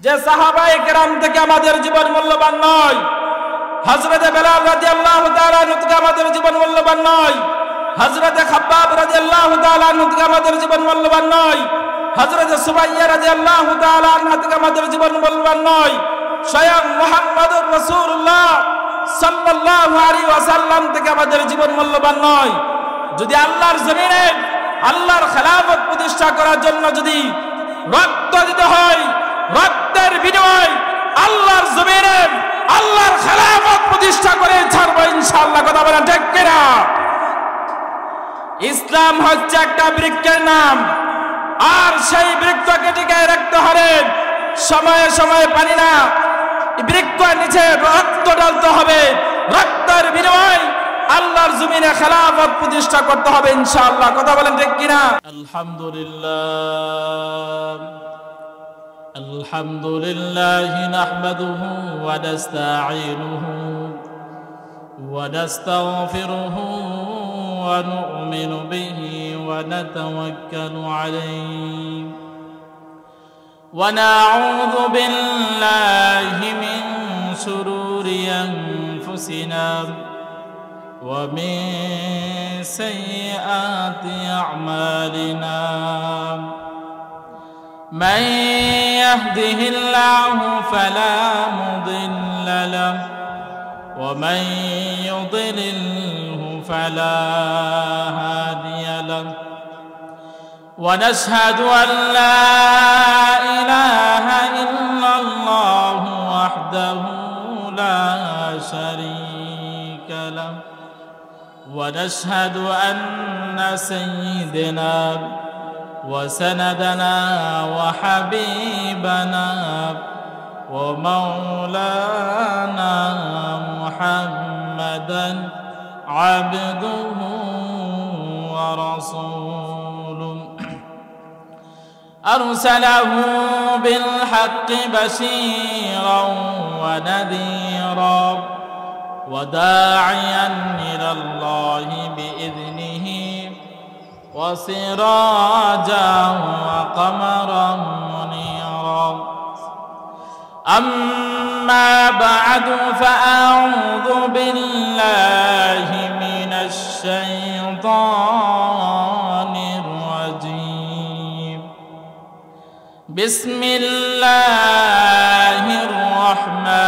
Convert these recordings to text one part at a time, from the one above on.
যে সাহাবায়ে কেরাম থেকে আমাদের জীবন মূল্যবান নয়, হযরতে বেলাল রাদিয়াল্লাহু তাআলা আনহু থেকে আমাদের জীবন মূল্যবান নয়, হযরতে খাব্বাব রাদিয়াল্লাহু তাআলা আনহু থেকে আমাদের জীবন মূল্যবান নয়, হযরতে সুমাইয়া রাদিয়াল্লাহু তাআলা আনহা থেকে আমাদের জীবন মূল্যবান নয়, স্বয়ং মুহাম্মদুর রাসূলুল্লাহ সাল্লাল্লাহু আলাইহি ওয়াসাল্লাম থেকে আমাদের জীবন মূল্যবান নয়। যদি আল্লাহর জমিনে আল্লাহর খেলাফত প্রতিষ্ঠা করার জন্য যদি রক্ত দিতে হয়, রক্তের বিনিময় আল্লাহর জমিনে আল্লাহর খেলাফত প্রতিষ্ঠা করে ছাড়বো ইনশাআল্লাহ। কথা বলেন ঠিক কিনা? ইসলাম হচ্ছে একটা বৃক্ষের নাম, আর সেই বৃক্ষকে টিকায় রাখতে হবে সময়ে সময়ে পানি না, বৃক্ষের নিচে রক্ত ঢালতে হবে, রক্তের বিনিময় আল্লাহর জমিনে খেলাফত প্রতিষ্ঠা করতে হবে ইনশাআল্লাহ। কথা বলেন ঠিক কিনা? আলহামদুলিল্লাহ আলহামদুলিল্লাহ নাহমাদুহু ওয়া নাস্তাঈনুহু ওয়া নাস্তাগফিরুহু ওয়া নু'মিনু বিহি ওয়া নাতাওয়াক্কালু আলাইহি ওয়া না'উযু বিল্লাহি মিন শুরুরি আনফুসিনা ওয়া মিন সাইয়্যাতি আ'মালিনা। من يهده الله فلا مضل له ومن يضلله فلا هادي له ونشهد أن لا إله إلا الله وحده لا شريك له ونشهد أن سيدنا وسندنا وحبيبنا ومولانا محمدا عبده ورسوله أرسله بالحق بشيرا ونذيرا وداعيا إلى الله بإذنه وسراجا وقمرا منيرا. أما بعد فأعوذ بالله من الشيطان الرجيم. بسم الله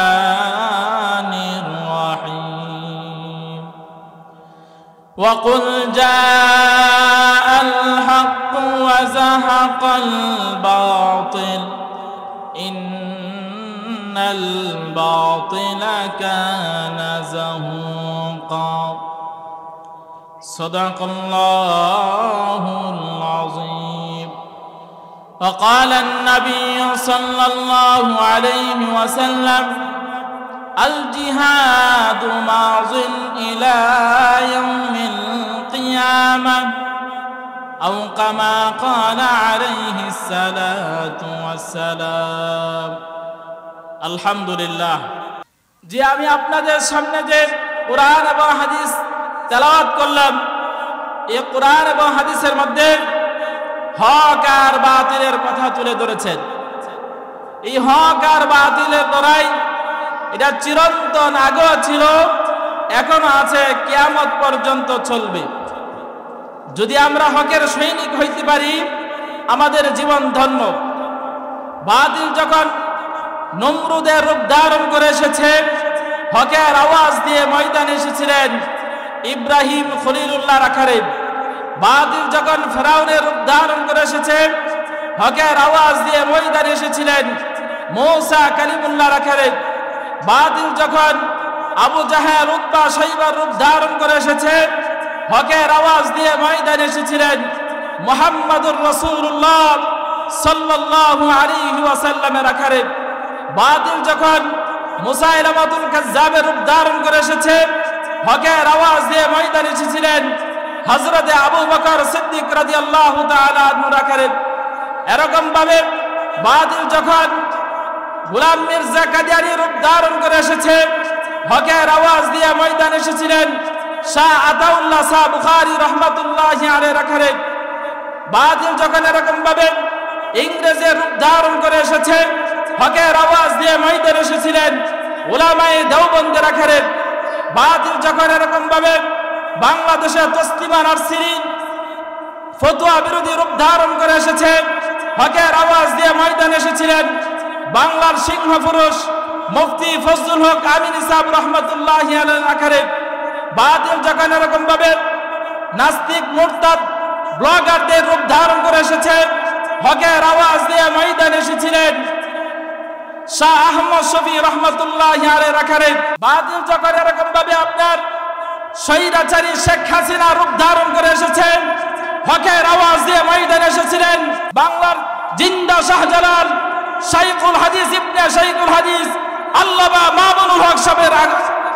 الرحمن الرحيم. وقل جاء الحق وزهق الباطل إن الباطل كان زهوقا. صدق الله العظيم. وقال النبي صلى الله عليه وسلم الجهاد ماض إلى يوم القيامة أو كما قال عليه الصلاة والسلام. আলহামদুলিল্লাহ। যে আমি আপনাদের সামনে যে কোরআন এবং হাদিস তেলাওয়াত করলাম, এই কোরআন এবং হাদিসের মধ্যে হক আর বাতিলের কথা তুলে ধরেছেন। এই হক আর বাতিলের লড়াই এটা চিরন্তন আগেও ছিল, এখনো আছে, কিয়ামত পর্যন্ত চলবে। যদি আমরা হকের সৈনিক হইতে পারি আমাদের জীবন ধন্য। বাতিল যখন নমরুদের রূপ ধারণ করে এসেছে, হকের আওয়াজ দিয়ে ময়দানে এসেছিলেন ইব্রাহিম খলিলুল্লাহ আখারে। বাতিল যখন ফেরাউনের রূপ ধারণ করে এসেছে, হকের আওয়াজ দিয়ে ময়দানে এসেছিলেন মূসা কালিমুল্লাহ আখারে। বাতিল যখন আবু জাহেল উতবা শাইবার রূপ ধারণ করে এসেছে, হকের আওয়াজ দিয়ে ময়দানে এসেছিলেন মুহাম্মদুর রাসূলুল্লাহ সাল্লাল্লাহু আলাইহি ওয়াসাল্লামের আখারে। বাতিল যখন মুসাইলামাতুল কাজ্জাবের রূপ ধারণ করে এসেছে, হকের আওয়াজ দিয়ে ময়দানে এসেছিলেন হযরতে আবু বকর সিদ্দিক রাদিয়াল্লাহু তাআলা আনহুর আখারে। এরকম ভাবে বাতিল যখন গোলাম মির্জা কাদিয়ানী রূপ ধারণ করে এসেছে, হকের আওয়াজ দিয়ে ময়দানে এসেছিলেন শাহ আতাউল্লাহ শাহ বুখারী রাহমাতুল্লাহি আলাইহি আখারে। বাতিল যখন এরকম ভাবে ইংরেজের রূপ ধারণ করে এসেছে, হকের আওয়াজ দিয়ে ময়দানে এসেছিলেন উলামায়ে দেওবন্দের আকারে। বাতিল যখন এরকম ভাবে বাংলাদেশে তসলিমা নার্সিরিন ফতোয়া বিরোধী রূপ ধারণ করে এসেছে, হকের আওয়াজ দিয়ে ময়দানে এসেছিলেন বাংলার সিংহ পুরুষ মুফতি ফজলুল হক আমিন সাহেব রহমতুল্লাহি আলাইহির আকারে। বাতিল যখন এরকম ভাবে নাস্তিক মুরতাদ ব্লগারদের রূপ ধারণ করে এসেছে, হকের আওয়াজ দিয়ে ময়দানে এসেছিলেন শাহ আহমদ শফি রহমতুল্লাহি আলাইহির আকারে। বাতিল যখন এরকম ভাবে আপনার স্বৈরাচারী শেখ হাসিনা রূপ ধারণ করে এসেছেন, হকের আওয়াজ দিয়ে ময়দানে এসেছিলেন বাংলার জিন্দা শাহজালাল শাইখুল হাদিস ইবনে শাইখুল হাদিস আল্লামা মামুনুল হক সাহেবের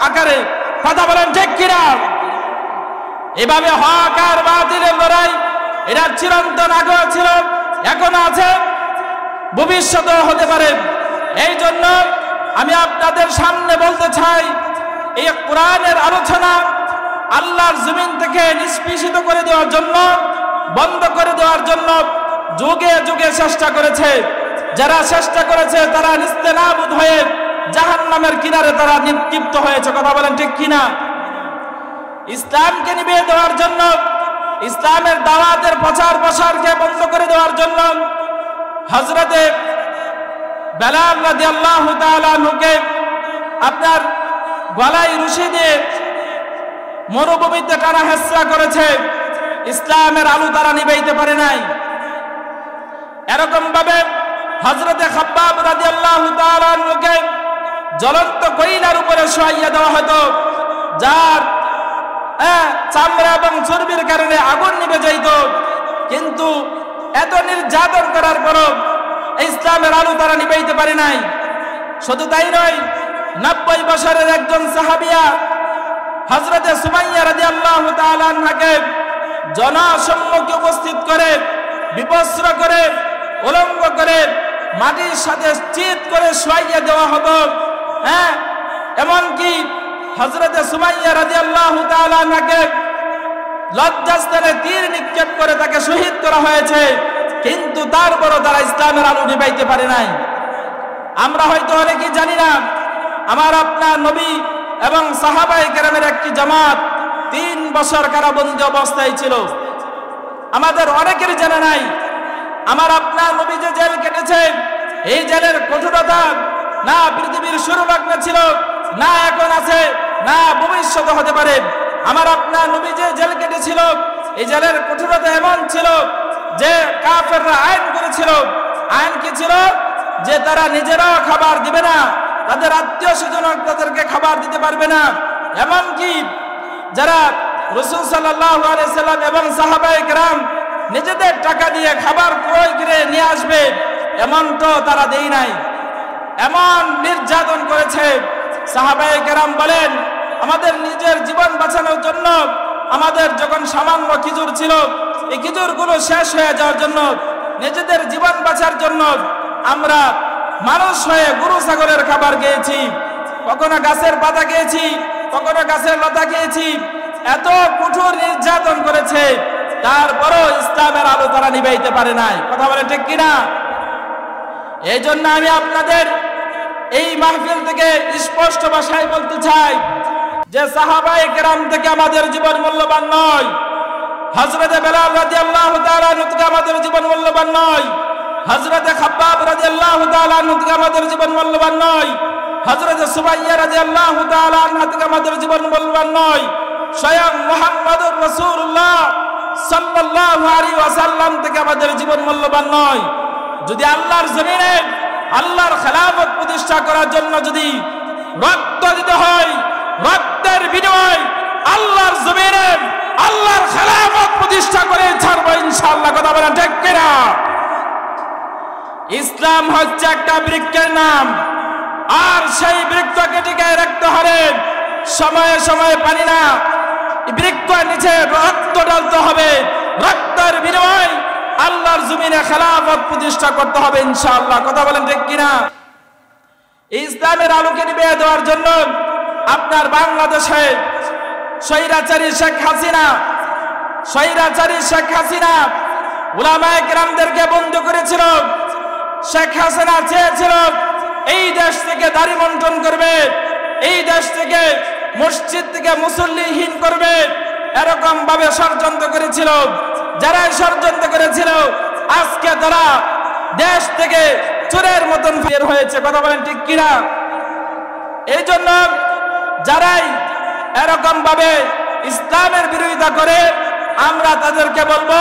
আকারে। কথা বলেন ঠিক কিনা? এভাবে হক আর বাতিলের লড়াই এটা চিরন্তন আগেও ছিল, এখনো আছে, ভবিষ্যতেও হতে পারে। এই জন্য আমি আপনাদের সামনে বলতে চাই, এই কোরআনের আলোচনা আল্লাহর জমিন থেকে নিষ্পেষিত করে দেওয়ার জন্য, বন্ধ করে দেওয়ার জন্য যুগে যুগে চেষ্টা করেছে। যারা চেষ্টা করেছে তারা নিস্তেনাবুদ হয়ে জাহান্নামের কিনারে তারা নিক্ষিপ্ত হয়েছে। কথা বলেন ঠিক কিনা? ইসলামকে নিভিয়ে দেওয়ার জন্য, ইসলামের দাওয়াতের প্রচার প্রসারকে বন্ধ করে দেওয়ার জন্য হযরতে বেলাল রাদিয়াল্লাহু তাআলা আনহুকে আপনার গলায় রশি দিয়ে মরুভূমিতে টানা হেঁচড়া করেছে, ইসলামের আলো তারা নিভাইতে পারে নাই। এরকম ভাবে হযরতে খাব্বাব রাদিয়াল্লাহু তাআলা আনহুকে জ্বলন্ত কয়লার উপরে শোয়াইয়া দেওয়া হতো, যার চামড়া এবং চর্বির কারণে আগুন নিভে যাইত। কিন্তু এত নির্যাতন করার পরও ইসলামের আলো তারা নিভাইতে পারে নাই। শুধু তাই নয়, 90 বছরের একজন সাহাবিয়া হযরতে সুমাইয়া রাদিয়াল্লাহু তাআলা আনহাকে জনসম্মুখে উপস্থিত করে, বিবস্ত্র করে, উলঙ্গ করে, মাটির সাথে চিৎ করে শোয়াইয়া দেওয়া হতো। এমনকি হযরতে সুমাইয়া রাদিয়াল্লাহু তাআলা আনহাকে লজ্জাস্থানে তীর নিক্ষেপ করে তাকে শহীদ করা হয়েছে, কিন্তু তারপরও তারা ইসলামের আলো নিভাইতে পারে নাই। আমরা হয়তো অনেকেই জানি না, আমার আপনার নবী এবং সাহাবায়ে কেরামের একটি জামাত 3 বছর কারাবন্দী অবস্থায় ছিল। আমাদের অনেকের জানা নাই, আমার আপনার নবী যে জেল কেটেছে, এই জেলের কঠোরতা না পৃথিবীর শুরু লগ্নে ছিল, না এখন আছে, না ভবিষ্যতে হতে পারে। আমার আপনার নবী যে জেল কেটেছিল, এই জেলের কঠোরতা এমন ছিল যে কাফেররা আইন করেছিল। আইন কি ছিল? যে তারা নিজেরাও খাবার দিবে না, তাদের আত্মীয় স্বজন তাদেরকে খাবার দিতে পারবে না। এমনকি যারা রাসূল সাল্লাল্লাহু আলাইহি সাল্লাম এবং সাহাবায়ে কেরাম নিজেদের টাকা দিয়ে খাবার ক্রয় করে নিয়ে আসবে, এমনটা তারা দেয় নাই। এমন নির্যাতন করেছে। সাহাবায়ে কেরাম বলেন, আমাদের নিজের জীবন বাঁচানোর জন্য আমাদের যখন সামান্য খেজুর ছিল, এই খেজুরগুলো শেষ হয়ে যাওয়ার জন্য, নিজেদের জীবন বাঁচার জন্য আমরা মানুষ হয়ে গরু ছাগলের খাবার খেয়েছি, কখনো গাছের পাতা খেয়েছি, কখনো গাছের লতা খেয়েছি। এত কঠোর নির্যাতন করেছে, তারপরও ইসলামের আলো তারা নিভাইতে পারে নাই। কথা বলে ঠিক কিনা? এই জন্য আমি আপনাদের এই মাহফিল থেকে স্পষ্ট ভাষায় বলতে চাই যে সাহাবায়ে কেরাম থেকে আমাদের জীবন মূল্যবান নয়, হযরতে বেলাল রাদিয়াল্লাহু তাআলা আনহু থেকে আমাদের জীবন মূল্যবান নয়, হযরতে খাব্বাব রাদিয়াল্লাহু তাআলা আনহু থেকে আমাদের জীবন মূল্যবান নয়, হযরতে সুমাইয়া রাদিয়াল্লাহু তাআলা আনহা থেকে আমাদের জীবন মূল্যবান নয়, স্বয়ং মুহাম্মদুর রাসূলুল্লাহ সাল্লাল্লাহু আলাইহি ওয়াসাল্লাম থেকে আমাদের জীবন মূল্যবান নয়। যদি আল্লাহর জমিনে আল্লাহর খেলাফত প্রতিষ্ঠা করার জন্য যদি রক্ত দিতে হয়, রক্তের বিনিময় আল্লাহর জমিনে আল্লাহর খেলাফত প্রতিষ্ঠা করে ছাড়বো ইনশাআল্লাহ। কথা বলেন ঠিক কিনা? ইসলাম হচ্ছে একটা বৃক্ষের নাম, আর সেই বৃক্ষকে টিকায় রাখতে হবে সময়ে সময়ে পানি না, বৃক্ষের নিচে রক্ত ঢালতে হবে, রক্তের বিনিময় আল্লাহর জমিনে খেলাফত প্রতিষ্ঠা করতে হবে ইনশাআল্লাহ। কথা বলেন ঠিক কিনা? ইসলামের আলোকে নিভিয়ে দেওয়ার জন্য আপনার বাংলাদেশে স্বৈরাচারী শেখ হাসিনা উলামায়ে কেরামদেরকে বন্ধ করেছিল। শেখ হাসিনা চেয়েছিল এই দেশ থেকে দাড়ি বন্টন করবে, এই দেশ থেকে মসজিদ থেকে মুসল্লিহীন করবে, এরকম ভাবে ষড়যন্ত্র করেছিল। যারা ষড়যন্ত্র করেছিল আজকে তারা দেশ থেকে চোরের মতন বের হয়েছে। কথা বলেন ঠিক কিনা? এই জন্য যারাই এরকম ভাবে ইসলামের বিরোধিতা করে আমরা তাদেরকে বলবো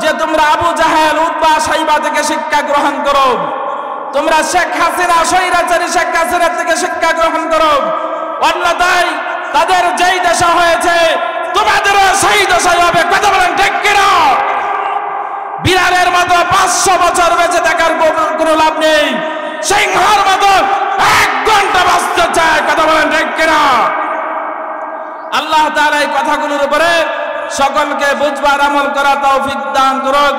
যে তোমরা আবু জাহেল উতবা সাইবা থেকে শিক্ষা গ্রহণ করো, তোমরা শেখ হাসিনা স্বৈরাচারী শেখ হাসিনা থেকে শিক্ষা গ্রহণ করো, অন্যথায় তাদের যেই দশা হয়েছে তোমাদেরও সেই দশাই হবে। কথা বলেন ঠিক কিনা? বিড়ালের মতো 500 বছর বেঁচে থাকার কোনো লাভ নেই, সিংহর মতো 1 ঘন্টা বাঁচতে চায়। কথা বলেন ঠিক কিনা? আল্লাহ তাআলা এই কথাগুলোর উপরে সকলকে বুঝবার আমল করা তৌফিক দান করুন।